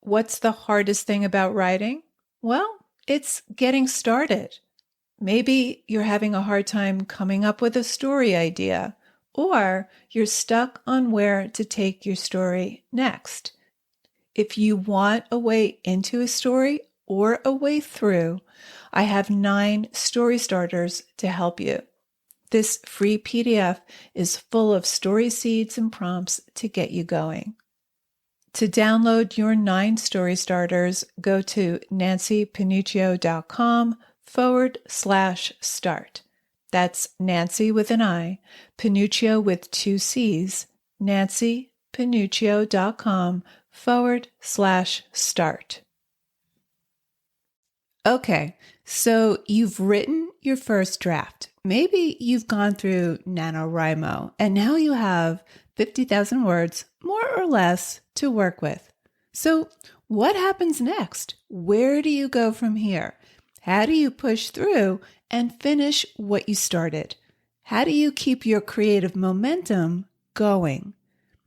What's the hardest thing about writing? Well, it's getting started. Maybe you're having a hard time coming up with a story idea, or you're stuck on where to take your story next. If you want a way into a story or a way through, I have 9 story starters to help you. This free PDF is full of story seeds and prompts to get you going. To download your 9 story starters, go to nancypanuccio.com/start. That's Nancy with an I, Panuccio with 2 C's, nancypanuccio.com/start. Okay, so you've written your first draft. Maybe you've gone through NaNoWriMo and now you have 50,000 words, more or less, to work with. So what happens next? Where do you go from here? How do you push through and finish what you started? How do you keep your creative momentum going?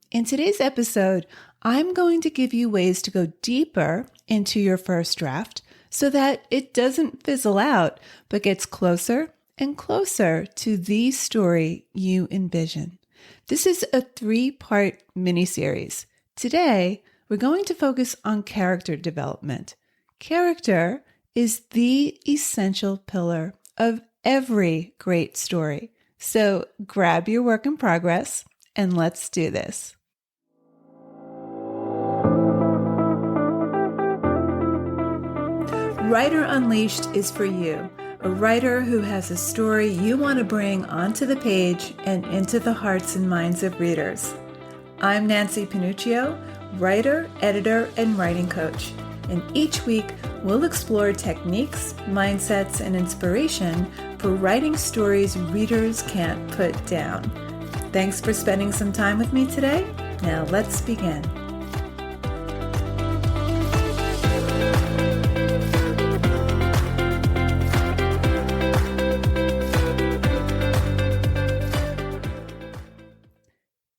In today's episode, I'm going to give you ways to go deeper into your first draft so that it doesn't fizzle out, but gets closer and closer to the story you envision. This is a 3-part mini-series. Today, we're going to focus on character development. Character is the essential pillar of every great story. So grab your work in progress and let's do this. Writer Unleashed is for you, a writer who has a story you want to bring onto the page and into the hearts and minds of readers. I'm Nancy Panuccio, writer, editor, and writing coach. And each week, we'll explore techniques, mindsets, and inspiration for writing stories readers can't put down. Thanks for spending some time with me today. Now let's begin.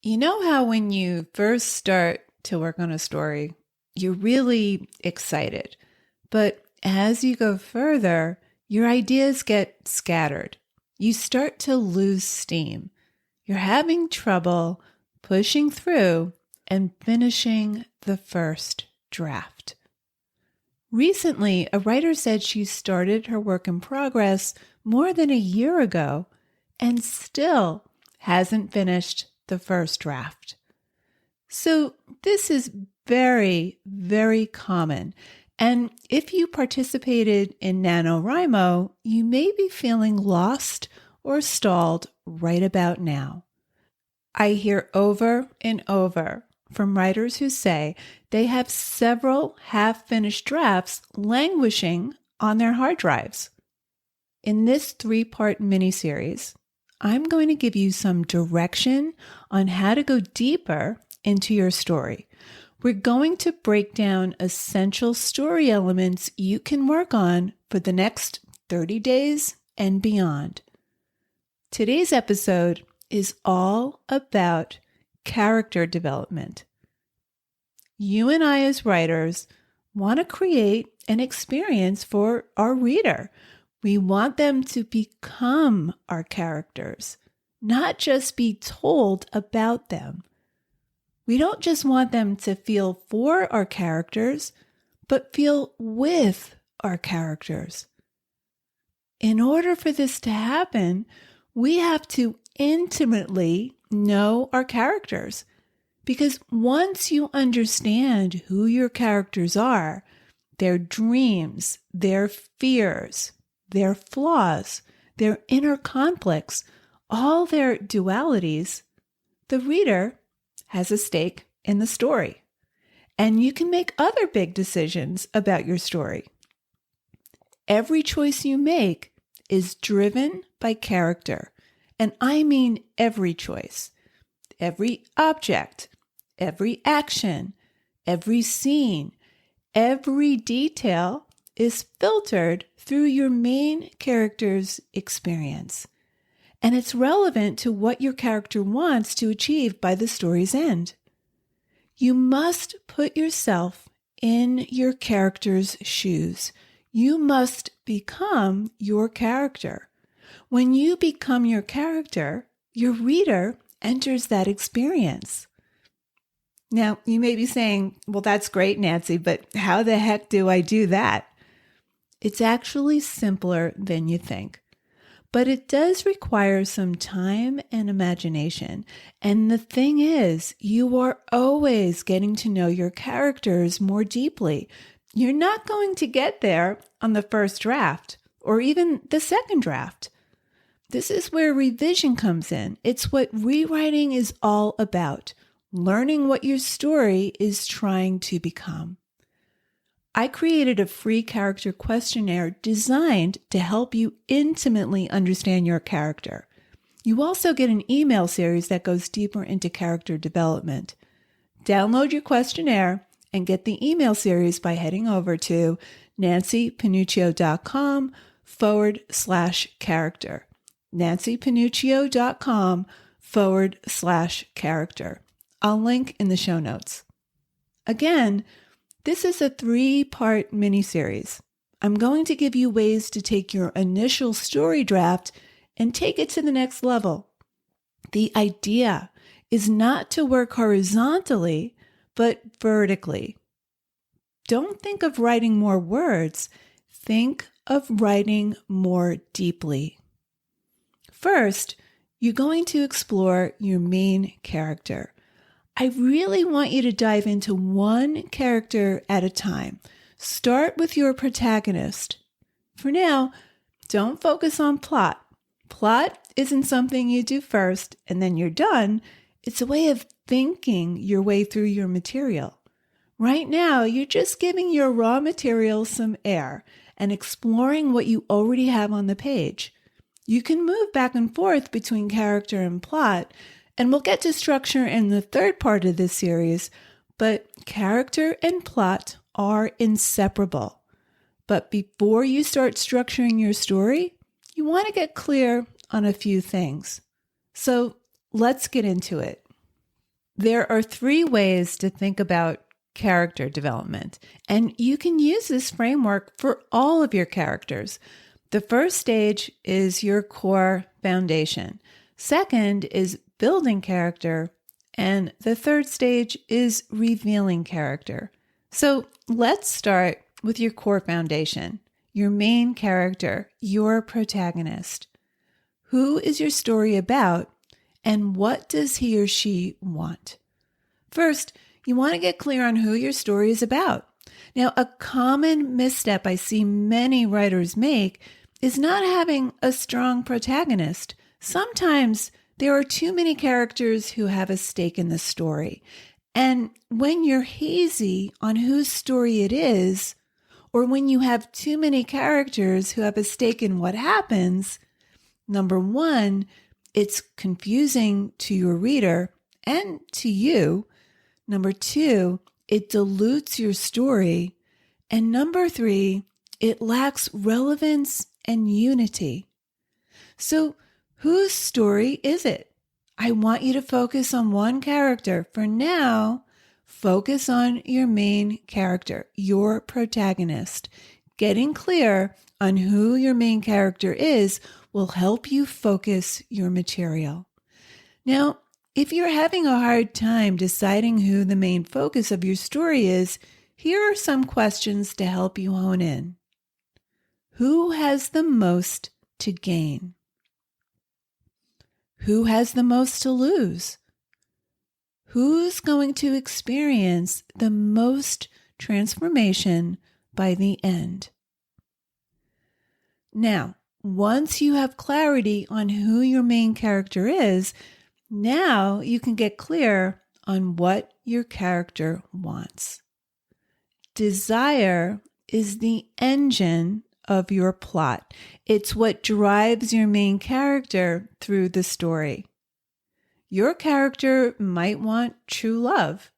You know how when you first start to work on a story, you're really excited. But as you go further, your ideas get scattered. You start to lose steam. You're having trouble pushing through and finishing the first draft. Recently, a writer said she started her work in progress more than a year ago and still hasn't finished the first draft. So this is very, very common. And if you participated in NaNoWriMo, you may be feeling lost or stalled right about now. I hear over and over from writers who say they have several half-finished drafts languishing on their hard drives. In this 3-part mini-series, I'm going to give you some direction on how to go deeper into your story. We're going to break down essential story elements you can work on for the next 30 days and beyond. Today's episode is all about character development. You and I as writers want to create an experience for our reader. We want them to become our characters, not just be told about them. We don't just want them to feel for our characters, but feel with our characters. In order for this to happen, we have to intimately know our characters. Because once you understand who your characters are, their dreams, their fears, their flaws, their inner conflicts, all their dualities, the reader has a stake in the story. And you can make other big decisions about your story. Every choice you make is driven by character. And I mean every choice, every object, every action, every scene, every detail is filtered through your main character's experience. And it's relevant to what your character wants to achieve by the story's end. You must put yourself in your character's shoes. You must become your character. When you become your character, your reader enters that experience. Now, you may be saying, well, that's great, Nancy, but how the heck do I do that? It's actually simpler than you think. But it does require some time and imagination. And the thing is, you are always getting to know your characters more deeply. You're not going to get there on the first draft or even the second draft. This is where revision comes in. It's what rewriting is all about, learning what your story is trying to become. I created a free character questionnaire designed to help you intimately understand your character. You also get an email series that goes deeper into character development. Download your questionnaire and get the email series by heading over to nancypanuccio.com/character. nancypanuccio.com/character. I'll link in the show notes. Again, this is a 3-part miniseries. I'm going to give you ways to take your initial story draft and take it to the next level. The idea is not to work horizontally, but vertically. Don't think of writing more words. Think of writing more deeply. First, you're going to explore your main character. I really want you to dive into one character at a time. Start with your protagonist. For now, don't focus on plot. Plot isn't something you do first and then you're done. It's a way of thinking your way through your material. Right now, you're just giving your raw material some air and exploring what you already have on the page. You can move back and forth between character and plot, and we'll get to structure in the third part of this series, but character and plot are inseparable. But before you start structuring your story, you want to get clear on a few things. So let's get into it. There are 3 ways to think about character development, and you can use this framework for all of your characters. The first stage is your core foundation. Second is building character, and the third stage is revealing character. So let's start with your core foundation, your main character, your protagonist. Who is your story about, and what does he or she want? First, you want to get clear on who your story is about. Now, a common misstep I see many writers make is not having a strong protagonist. Sometimes there are too many characters who have a stake in the story. And when you're hazy on whose story it is, or when you have too many characters who have a stake in what happens, number 1, it's confusing to your reader and to you. Number 2, it dilutes your story. And number 3, it lacks relevance and unity. So, whose story is it? I want you to focus on one character. For now, focus on your main character, your protagonist. Getting clear on who your main character is will help you focus your material. Now, if you're having a hard time deciding who the main focus of your story is, here are some questions to help you hone in. Who has the most to gain? Who has the most to lose? Who's going to experience the most transformation by the end? Now, once you have clarity on who your main character is, now you can get clear on what your character wants. Desire is the engine of your plot. It's what drives your main character through the story. Your character might want true love.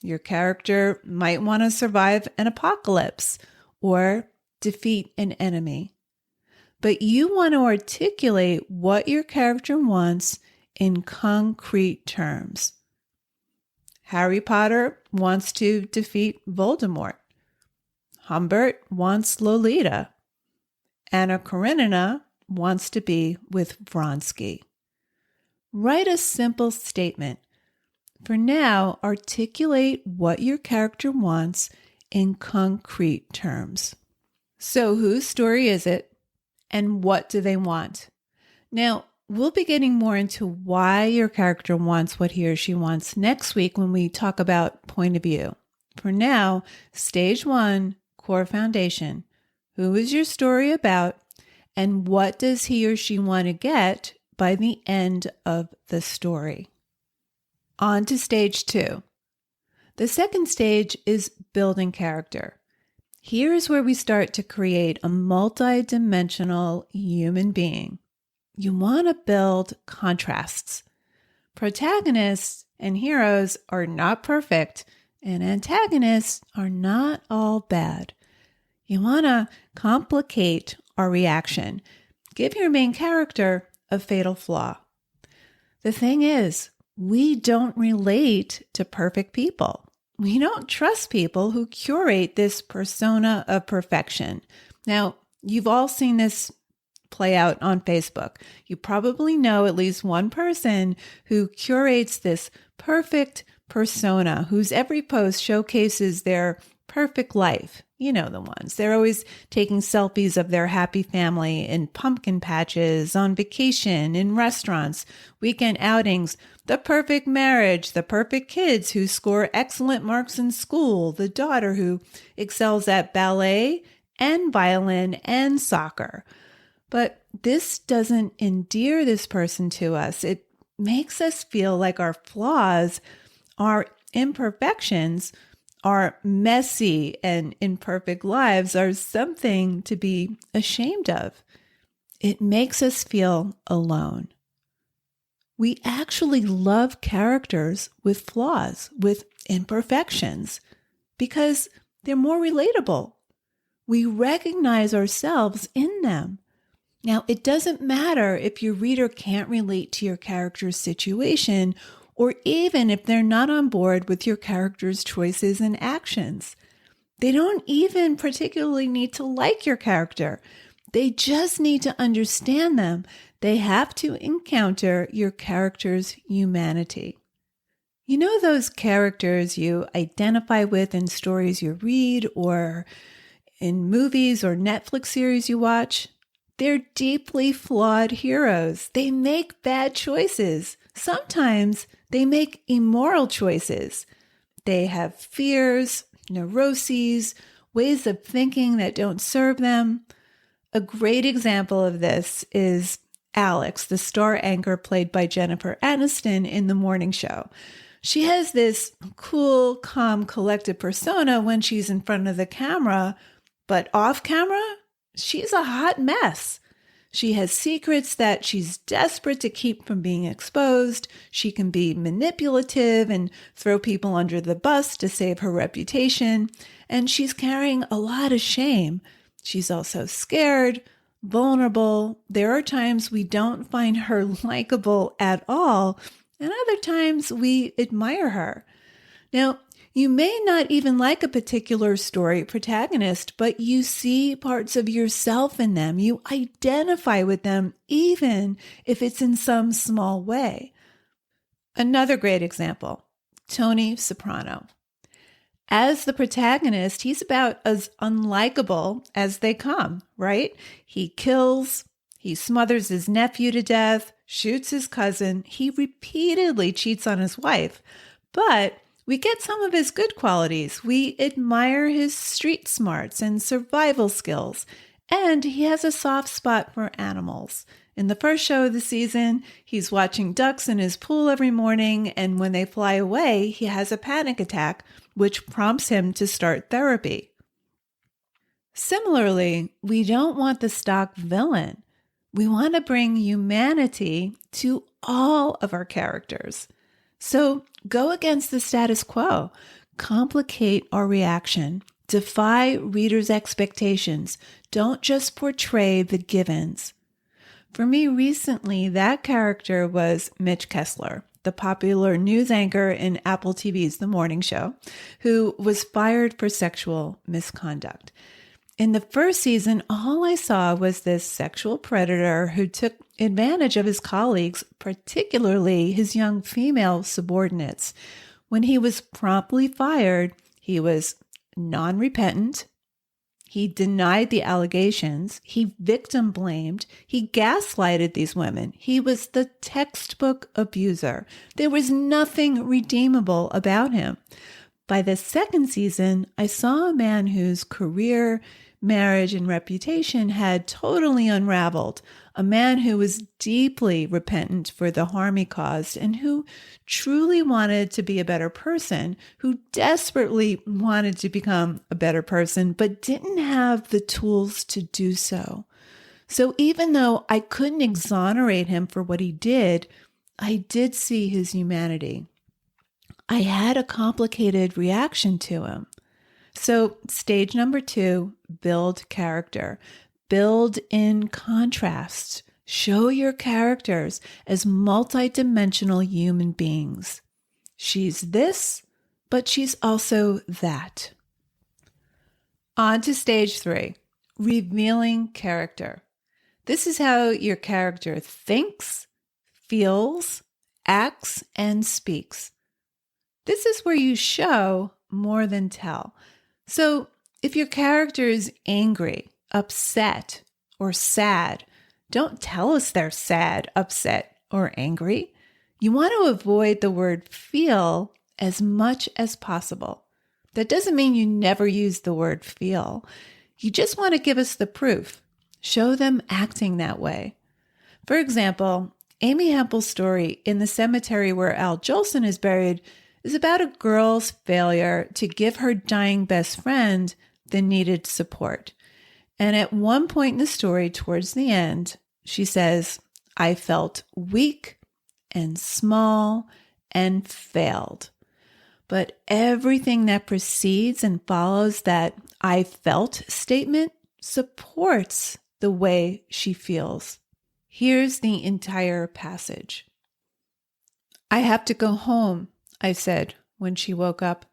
Your character might want to survive an apocalypse or defeat an enemy. But you want to articulate what your character wants in concrete terms. Harry Potter wants to defeat Voldemort. Humbert wants Lolita. Anna Karenina wants to be with Vronsky. Write a simple statement. For now, articulate what your character wants in concrete terms. So whose story is it, and what do they want? Now, we'll be getting more into why your character wants what he or she wants next week when we talk about point of view. For now, stage 1, core foundation. Who is your story about, and what does he or she want to get by the end of the story? On to stage 2. The second stage is building character. Here is where we start to create a multi-dimensional human being. You want to build contrasts. Protagonists and heroes are not perfect, and antagonists are not all bad. You want to complicate our reaction. Give your main character a fatal flaw. The thing is, we don't relate to perfect people. We don't trust people who curate this persona of perfection. Now, you've all seen this play out on Facebook. You probably know at least one person who curates this perfect persona, whose every post showcases their perfect life. You know the ones. They're always taking selfies of their happy family in pumpkin patches, on vacation, in restaurants, weekend outings, the perfect marriage, the perfect kids who score excellent marks in school, the daughter who excels at ballet and violin and soccer. But this doesn't endear this person to us. It makes us feel like our flaws, our imperfections, our messy and imperfect lives are something to be ashamed of. It makes us feel alone. We actually love characters with flaws, with imperfections, because they're more relatable. We recognize ourselves in them. Now, it doesn't matter if your reader can't relate to your character's situation, or even if they're not on board with your character's choices and actions. They don't even particularly need to like your character. They just need to understand them. They have to encounter your character's humanity. You know those characters you identify with in stories you read or in movies or Netflix series you watch? They're deeply flawed heroes. They make bad choices. Sometimes they make immoral choices. They have fears, neuroses, ways of thinking that don't serve them. A great example of this is Alex, the star anchor played by Jennifer Aniston in The Morning Show. She has this cool, calm, collected persona when she's in front of the camera, but off camera, she's a hot mess. She has secrets that she's desperate to keep from being exposed. She can be manipulative and throw people under the bus to save her reputation. And she's carrying a lot of shame. She's also scared, vulnerable. There are times we don't find her likable at all, and other times we admire her. Now, you may not even like a particular story protagonist, but you see parts of yourself in them. You identify with them, even if it's in some small way. Another great example, Tony Soprano. As the protagonist, he's about as unlikable as they come, right? He kills, he smothers his nephew to death, shoots his cousin. He repeatedly cheats on his wife, but we get some of his good qualities. We admire his street smarts and survival skills, and he has a soft spot for animals. In the first show of the season, he's watching ducks in his pool every morning, and when they fly away, he has a panic attack, which prompts him to start therapy. Similarly, we don't want the stock villain. We want to bring humanity to all of our characters. So go against the status quo, complicate our reaction, defy readers' expectations. Don't just portray the givens. For me recently, that character was Mitch Kessler, the popular news anchor in Apple TV's The Morning Show, who was fired for sexual misconduct. In the first season, all I saw was this sexual predator who took advantage of his colleagues, particularly his young female subordinates. When he was promptly fired, he was non-repentant. He denied the allegations. He victim blamed. He gaslighted these women. He was the textbook abuser. There was nothing redeemable about him. By the second season, I saw a man whose career, marriage, and reputation had totally unraveled, a man who was deeply repentant for the harm he caused and who truly wanted to be a better person, who desperately wanted to become a better person, but didn't have the tools to do so. So even though I couldn't exonerate him for what he did, I did see his humanity. I had a complicated reaction to him. So stage number 2, build character. Build in contrasts. Show your characters as multidimensional human beings. She's this, but she's also that. On to stage 3, revealing character. This is how your character thinks, feels, acts, and speaks. This is where you show more than tell. So if your character is angry, upset, or sad, don't tell us they're sad, upset, or angry. You want to avoid the word feel as much as possible. That doesn't mean you never use the word feel. You just want to give us the proof. Show them acting that way. For example, Amy Hempel's story in the cemetery where Al Jolson is buried is about a girl's failure to give her dying best friend the needed support. And at one point in the story, towards the end, she says, I felt weak and small and failed. But everything that precedes and follows that I felt statement supports the way she feels. Here's the entire passage. I have to go home, I said when she woke up.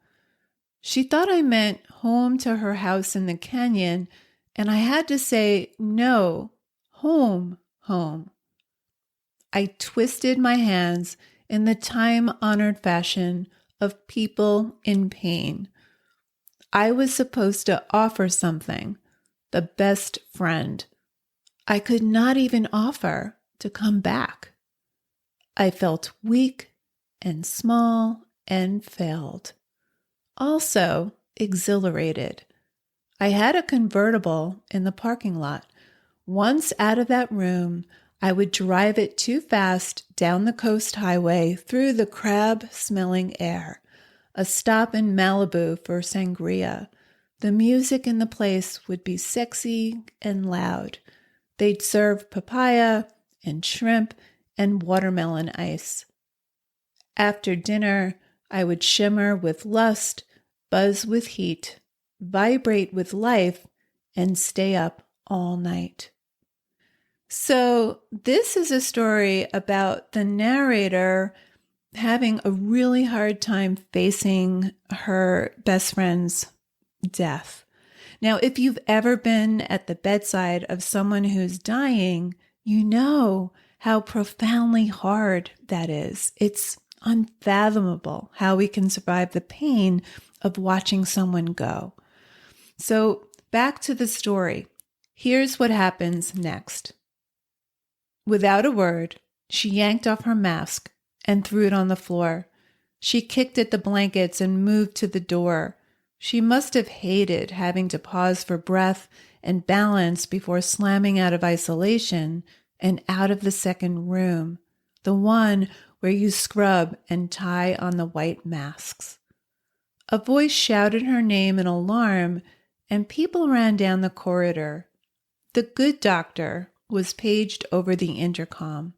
She thought I meant home to her house in the canyon, and I had to say, no, home, home. I twisted my hands in the time-honored fashion of people in pain. I was supposed to offer something, the best friend. I could not even offer to come back. I felt weak and small and failed. Also exhilarated. I had a convertible in the parking lot. Once out of that room, I would drive it too fast down the coast highway through the crab-smelling air. A stop in Malibu for sangria. The music in the place would be sexy and loud. They'd serve papaya and shrimp and watermelon ice. After dinner, I would shimmer with lust, buzz with heat, vibrate with life, and stay up all night. So this is a story about the narrator having a really hard time facing her best friend's death. Now, if you've ever been at the bedside of someone who's dying, you know how profoundly hard that is. It's unfathomable how we can survive the pain of watching someone go. So back to the story. Here's what happens next. Without a word, she yanked off her mask and threw it on the floor. She kicked at the blankets and moved to the door. She must have hated having to pause for breath and balance before slamming out of isolation and out of the second room, the one where you scrub and tie on the white masks. A voice shouted her name in alarm, and people ran down the corridor. The good doctor was paged over the intercom.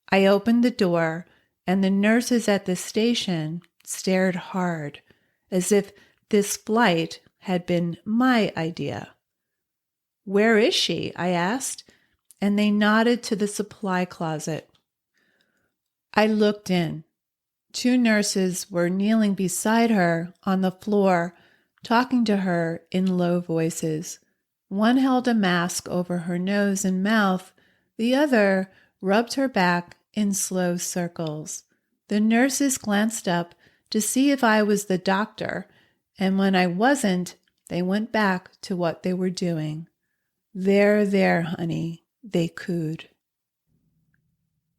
I opened the door, and the nurses at the station stared hard, as if this flight had been my idea. Where is she? I asked, and they nodded to the supply closet. I looked in. 2 nurses were kneeling beside her on the floor, talking to her in low voices. One held a mask over her nose and mouth. The other rubbed her back in slow circles. The nurses glanced up to see if I was the doctor, and when I wasn't, they went back to what they were doing. There, honey, they cooed.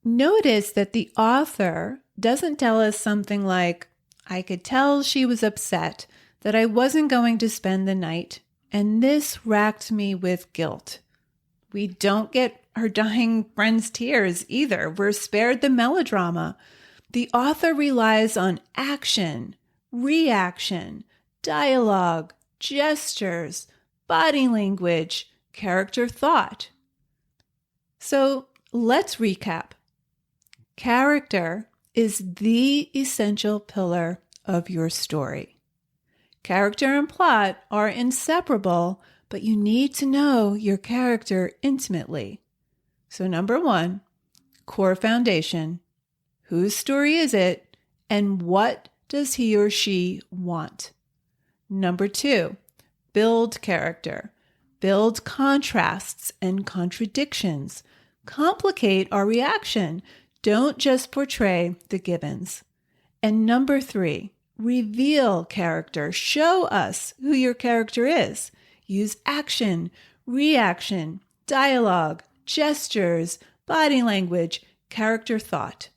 Notice that the author doesn't tell us something like, I could tell she was upset that I wasn't going to spend the night, and this racked me with guilt. We don't get her dying friend's tears either. We're spared the melodrama. The author relies on action, reaction, dialogue, gestures, body language, character thought. So let's recap. Character is the essential pillar of your story. Character and plot are inseparable, but you need to know your character intimately. So number 1, core foundation. Whose story is it, and what does he or she want? Number 2, build character. Build contrasts and contradictions. Complicate our reaction. Don't just portray the givens. And number 3, reveal character. Show us who your character is. Use action, reaction, dialogue, gestures, body language, character thought.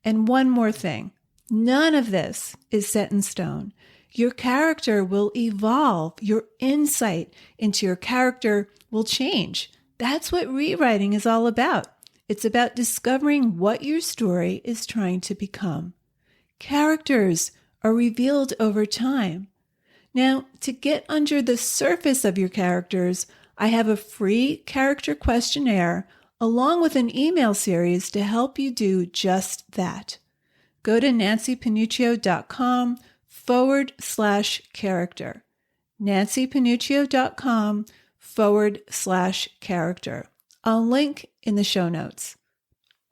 And one more thing. None of this is set in stone. Your character will evolve. Your insight into your character will change. That's what rewriting is all about. It's about discovering what your story is trying to become. Characters are revealed over time. Now, to get under the surface of your characters, I have a free character questionnaire along with an email series to help you do just that. Go to nancypanuccio.com/character. nancypanuccio.com/character. I'll link in the show notes.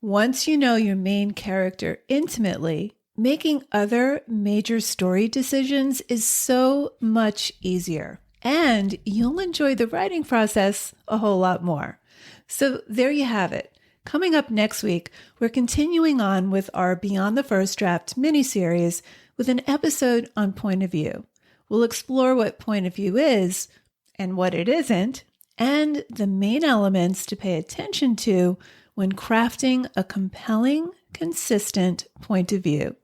Once you know your main character intimately, making other major story decisions is so much easier, and you'll enjoy the writing process a whole lot more. So there you have it. Coming up next week, we're continuing on with our Beyond the First Draft miniseries with an episode on point of view. We'll explore what point of view is and what it isn't, and the main elements to pay attention to when crafting a compelling, consistent point of view.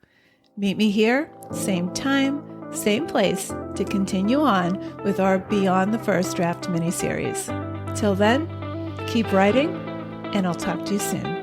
Meet me here, same time, same place, to continue on with our Beyond the First Draft miniseries. Till then, keep writing, and I'll talk to you soon.